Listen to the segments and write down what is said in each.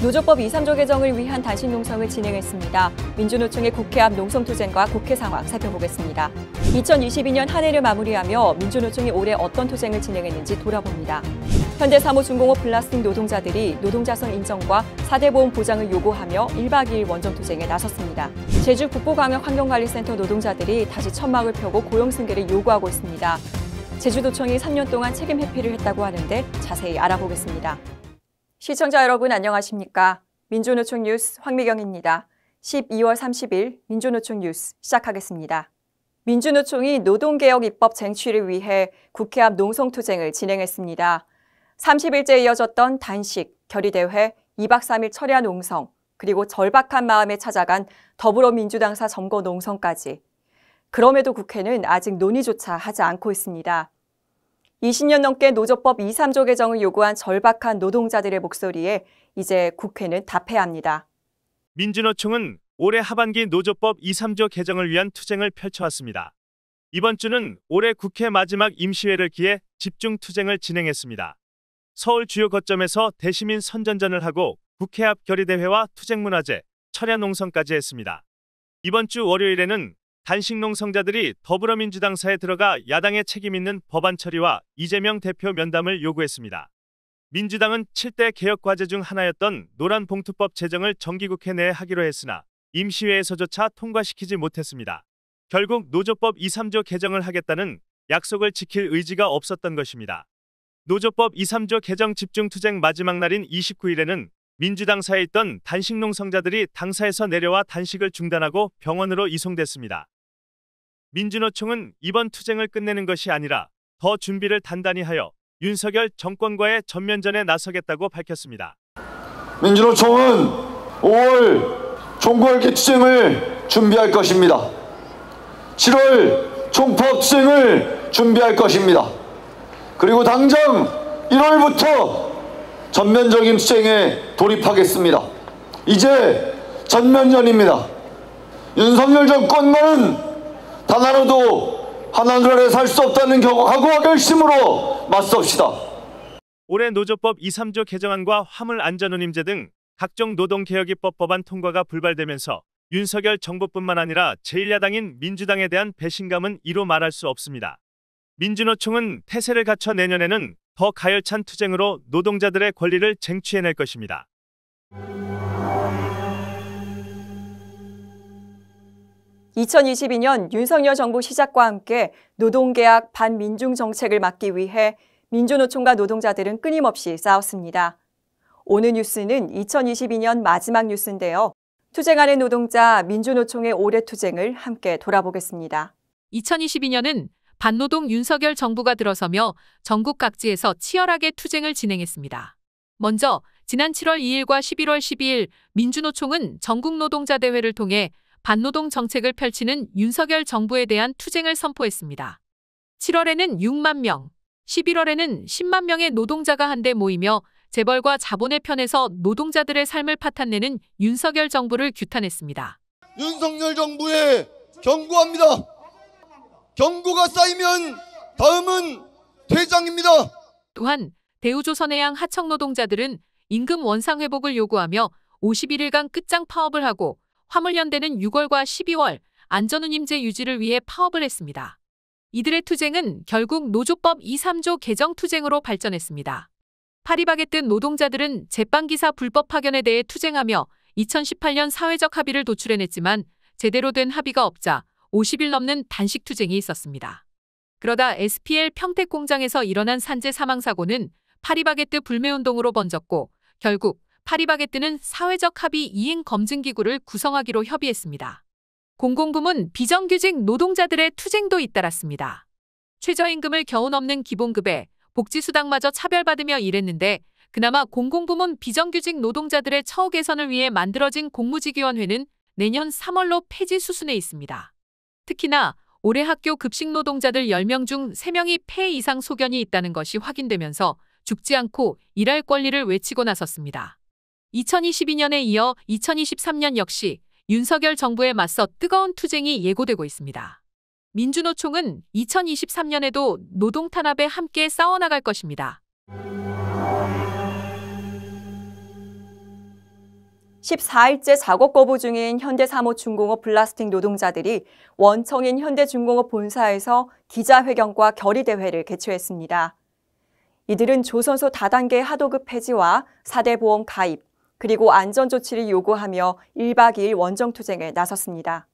노조법 2, 3조 개정을 위한 단식 농성을 진행했습니다. 민주노총의 국회 앞 농성투쟁과 국회 상황 살펴보겠습니다. 2022년 한 해를 마무리하며 민주노총이 올해 어떤 투쟁을 진행했는지 돌아봅니다. 현대사무중공업 플라스틱 노동자들이 노동자성 인정과 4대 보험 보장을 요구하며 1박 2일 원정투쟁에 나섰습니다. 제주 북부광역환경관리센터 노동자들이 다시 천막을 펴고 고용 승계를 요구하고 있습니다. 제주도청이 3년 동안 책임 회피를 했다고 하는데 자세히 알아보겠습니다. 시청자 여러분 안녕하십니까? 민주노총 뉴스 황미경입니다. 12월 30일 민주노총 뉴스 시작하겠습니다. 민주노총이 노동개혁 입법 쟁취를 위해 국회 앞 농성투쟁을 진행했습니다. 30일째 이어졌던 단식, 결의대회, 2박 3일 철야 농성, 그리고 절박한 마음에 찾아간 더불어민주당사 점거 농성까지. 그럼에도 국회는 아직 논의조차 하지 않고 있습니다. 20년 넘게 노조법 2, 3조 개정을 요구한 절박한 노동자들의 목소리에 이제 국회는 답해야 합니다. 민주노총은 올해 하반기 노조법 2, 3조 개정을 위한 투쟁을 펼쳐왔습니다. 이번 주는 올해 국회 마지막 임시회를 기해 집중 투쟁을 진행했습니다. 서울 주요 거점에서 대시민 선전전을 하고 국회 앞 결의대회와 투쟁문화제, 철야 농성까지 했습니다. 이번 주 월요일에는 단식 농성자들이 더불어민주당사에 들어가 야당의 책임 있는 법안 처리와 이재명 대표 면담을 요구했습니다. 민주당은 7대 개혁 과제 중 하나였던 노란봉투법 제정을 정기국회 내에 하기로 했으나 임시회에서조차 통과시키지 못했습니다. 결국 노조법 2, 3조 개정을 하겠다는 약속을 지킬 의지가 없었던 것입니다. 노조법 2, 3조 개정 집중투쟁 마지막 날인 29일에는 민주당사에 있던 단식 농성자들이 당사에서 내려와 단식을 중단하고 병원으로 이송됐습니다. 민주노총은 이번 투쟁을 끝내는 것이 아니라 더 준비를 단단히 하여 윤석열 정권과의 전면전에 나서겠다고 밝혔습니다. 민주노총은 5월 총궐기 투쟁을 준비할 것입니다. 7월 총파업 투쟁을 준비할 것입니다. 그리고 당장 1월부터 전면적인 투쟁에 돌입하겠습니다. 이제 전면전입니다. 윤석열 정권과는 단 하루도 하나둘 아래 살 수 없다는 각오와 결심으로 맞섭시다. 올해 노조법 2, 3조 개정안과 화물안전운임제 등 각종 노동개혁입법 법안 통과가 불발되면서 윤석열 정부뿐만 아니라 제1야당인 민주당에 대한 배신감은 이루 말할 수 없습니다. 민주노총은 태세를 갖춰 내년에는 더 가열찬 투쟁으로 노동자들의 권리를 쟁취해낼 것입니다. (2022년) 윤석열 정부 시작과 함께 노동개혁 반민중 정책을 막기 위해 민주노총과 노동자들은 끊임없이 싸웠습니다. 오늘 뉴스는 2022년 마지막 뉴스인데요. 투쟁하는 노동자 민주노총의 올해 투쟁을 함께 돌아보겠습니다. 2022년은 반노동 윤석열 정부가 들어서며 전국 각지에서 치열하게 투쟁을 진행했습니다. 먼저 지난 7월 2일과 11월 12일 민주노총은 전국노동자대회를 통해 반노동 정책을 펼치는 윤석열 정부에 대한 투쟁을 선포했습니다. 7월에는 6만 명, 11월에는 10만 명의 노동자가 한데 모이며 재벌과 자본의 편에서 노동자들의 삶을 파탄내는 윤석열 정부를 규탄했습니다. 윤석열 정부에 경고합니다. 경고가 쌓이면 다음은 퇴장입니다. 또한 대우조선해양 하청 노동자들은 임금 원상 회복을 요구하며 51일간 끝장 파업을 하고 화물연대는 6월과 12월 안전운임제 유지를 위해 파업을 했습니다. 이들의 투쟁은 결국 노조법 2, 3조 개정 투쟁으로 발전했습니다. 파리바게뜨 노동자들은 제빵기사 불법 파견에 대해 투쟁하며 2018년 사회적 합의를 도출해냈지만 제대로 된 합의가 없자 50일 넘는 단식 투쟁이 있었습니다. 그러다 SPL 평택 공장에서 일어난 산재 사망 사고는 파리바게뜨 불매운동으로 번졌고 결국 파리바게뜨는 사회적 합의 이행 검증기구를 구성하기로 협의했습니다. 공공부문 비정규직 노동자들의 투쟁도 잇따랐습니다. 최저임금을 겨우 넘는 기본급에 복지수당마저 차별받으며 일했는데 그나마 공공부문 비정규직 노동자들의 처우 개선을 위해 만들어진 공무직위원회는 내년 3월로 폐지 수순에 있습니다. 특히나 올해 학교 급식 노동자들 10명 중 3명이 폐 이상 소견이 있다는 것이 확인되면서 죽지 않고 일할 권리를 외치고 나섰습니다. 2022년에 이어 2023년 역시 윤석열 정부에 맞서 뜨거운 투쟁이 예고되고 있습니다. 민주노총은 2023년에도 노동 탄압에 함께 싸워나갈 것입니다. 14일째 작업 거부 중인 현대사무중공업 플라스틱 노동자들이 원청인 현대중공업 본사에서 기자회견과 결의대회를 개최했습니다. 이들은 조선소 다단계 하도급 폐지와 4대 보험 가입, 그리고 안전조치를 요구하며 1박 2일 원정투쟁에 나섰습니다.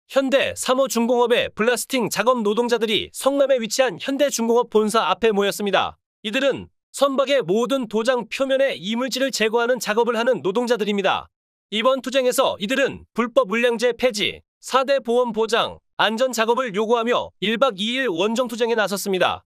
현대사무중공업의 플라스틱 작업 노동자들이 성남에 위치한 현대중공업 본사 앞에 모였습니다. 이들은 선박의 모든 도장 표면에 이물질을 제거하는 작업을 하는 노동자들입니다. 이번 투쟁에서 이들은 불법 물량제 폐지, 4대 보험 보장, 안전 작업을 요구하며 1박 2일 원정투쟁에 나섰습니다.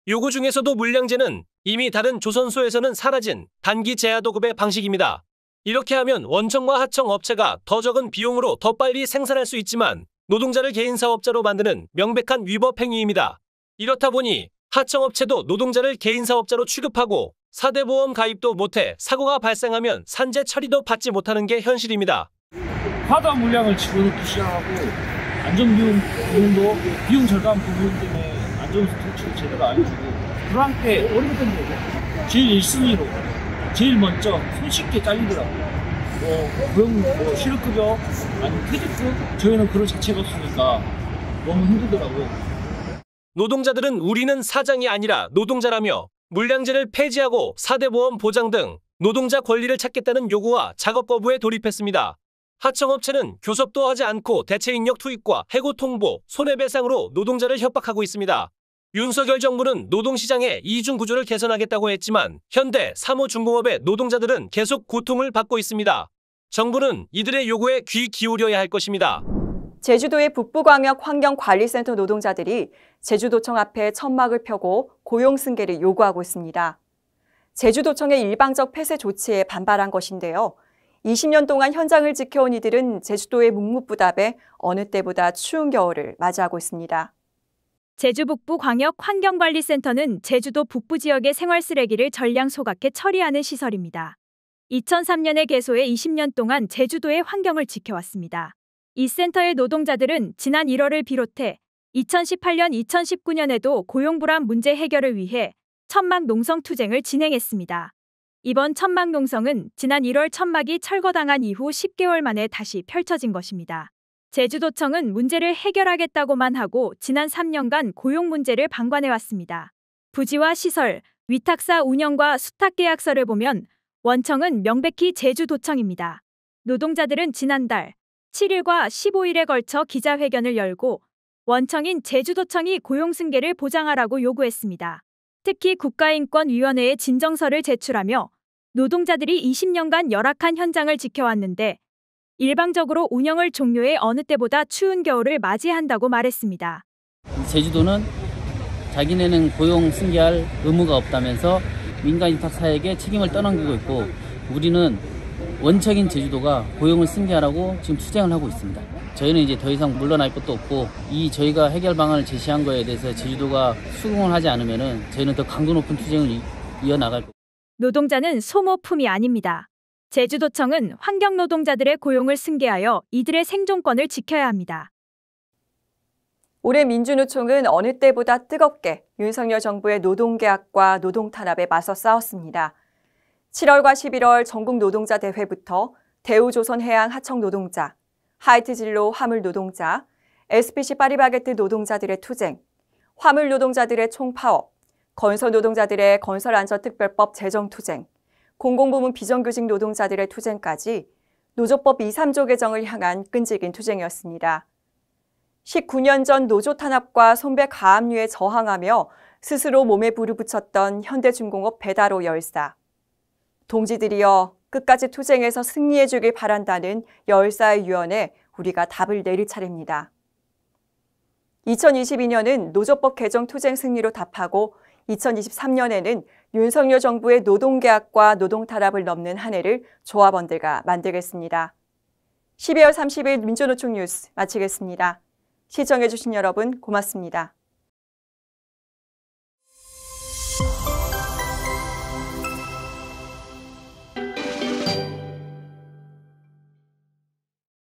요구 중에서도 물량제는 이미 다른 조선소에서는 사라진 단기 재하도급의 방식입니다. 이렇게 하면 원청과 하청 업체가 더 적은 비용으로 더 빨리 생산할 수 있지만 노동자를 개인사업자로 만드는 명백한 위법 행위입니다. 이렇다 보니 하청업체도 노동자를 개인사업자로 취급하고 4대 보험 가입도 못해 사고가 발생하면 산재 처리도 받지 못하는 게 현실입니다. 과다 물량을 집어넣기 시작하고 안전비용도 비용 절감 부분 때문에 안전조치를 제대로 안 해주고 그럴 때 제일 1순위로 제일 먼저 손쉽게 잘리더라고요. 고용 실업급여 아니면 퇴직금 저희는 그런 자체가 없으니까 너무 힘들더라고요. 노동자들은 우리는 사장이 아니라 노동자라며 물량제를 폐지하고 4대 보험 보장 등 노동자 권리를 찾겠다는 요구와 작업 거부에 돌입했습니다. 하청업체는 교섭도 하지 않고 대체 인력 투입과 해고 통보, 손해배상으로 노동자를 협박하고 있습니다. 윤석열 정부는 노동시장의 이중 구조를 개선하겠다고 했지만 현대사무중공업의 노동자들은 계속 고통을 받고 있습니다. 정부는 이들의 요구에 귀 기울여야 할 것입니다. 제주도의 북부광역 환경관리센터 노동자들이 제주도청 앞에 천막을 펴고 고용 승계를 요구하고 있습니다. 제주도청의 일방적 폐쇄 조치에 반발한 것인데요. 20년 동안 현장을 지켜온 이들은 제주도의 묵묵부답에 어느 때보다 추운 겨울을 맞이하고 있습니다. 제주 북부 광역 환경관리센터는 제주도 북부 지역의 생활 쓰레기를 전량 소각해 처리하는 시설입니다. 2003년에 개소해 20년 동안 제주도의 환경을 지켜왔습니다. 이 센터의 노동자들은 지난 1월을 비롯해 2018년, 2019년에도 고용불안 문제 해결을 위해 천막 농성 투쟁을 진행했습니다. 이번 천막 농성은 지난 1월 천막이 철거당한 이후 10개월 만에 다시 펼쳐진 것입니다. 제주도청은 문제를 해결하겠다고만 하고 지난 3년간 고용 문제를 방관해왔습니다. 부지와 시설, 위탁사 운영과 수탁 계약서를 보면 원청은 명백히 제주도청입니다. 노동자들은 지난달 7일과 15일에 걸쳐 기자회견을 열고 원청인 제주도청이 고용 승계를 보장하라고 요구했습니다. 특히 국가인권위원회에 진정서를 제출하며 노동자들이 20년간 열악한 현장을 지켜왔는데 일방적으로 운영을 종료해 어느 때보다 추운 겨울을 맞이한다고 말했습니다. 제주도는 자기네는 고용 승계할 의무가 없다면서 민간 위탁사에게 책임을 떠넘기고 있고 우리는 원청인 제주도가 고용을 승계하라고 지금 투쟁을 하고 있습니다. 저희는 이제 더 이상 물러날 것도 없고 이 저희가 해결 방안을 제시한 거에 대해서 제주도가 수긍을 하지 않으면은 저희는 더 강도 높은 투쟁을 이어나갈 겁니다. 노동자는 소모품이 아닙니다. 제주도청은 환경노동자들의 고용을 승계하여 이들의 생존권을 지켜야 합니다. 올해 민주노총은 어느 때보다 뜨겁게 윤석열 정부의 노동계약과 노동탄압에 맞서 싸웠습니다. 7월과 11월 전국 노동자 대회부터 대우조선해양 하청 노동자, 하이트진로 화물 노동자, SPC 파리바게뜨 노동자들의 투쟁, 화물 노동자들의 총파업, 건설 노동자들의 건설안전특별법 제정 투쟁, 공공부문 비정규직 노동자들의 투쟁까지 노조법 2, 3조 개정을 향한 끈질긴 투쟁이었습니다. 19년 전 노조 탄압과 손배 가압류에 저항하며 스스로 몸에 불을 붙였던 현대중공업 배달호 열사. 동지들이여 끝까지 투쟁에서 승리해 주길 바란다는 열사의 유언에 우리가 답을 내릴 차례입니다. 2022년은 노조법 개정 투쟁 승리로 답하고 2023년에는 윤석열 정부의 노동계약과 노동탄압을 넘는 한 해를 조합원들과 만들겠습니다. 12월 30일 민주노총 뉴스 마치겠습니다. 시청해주신 여러분 고맙습니다.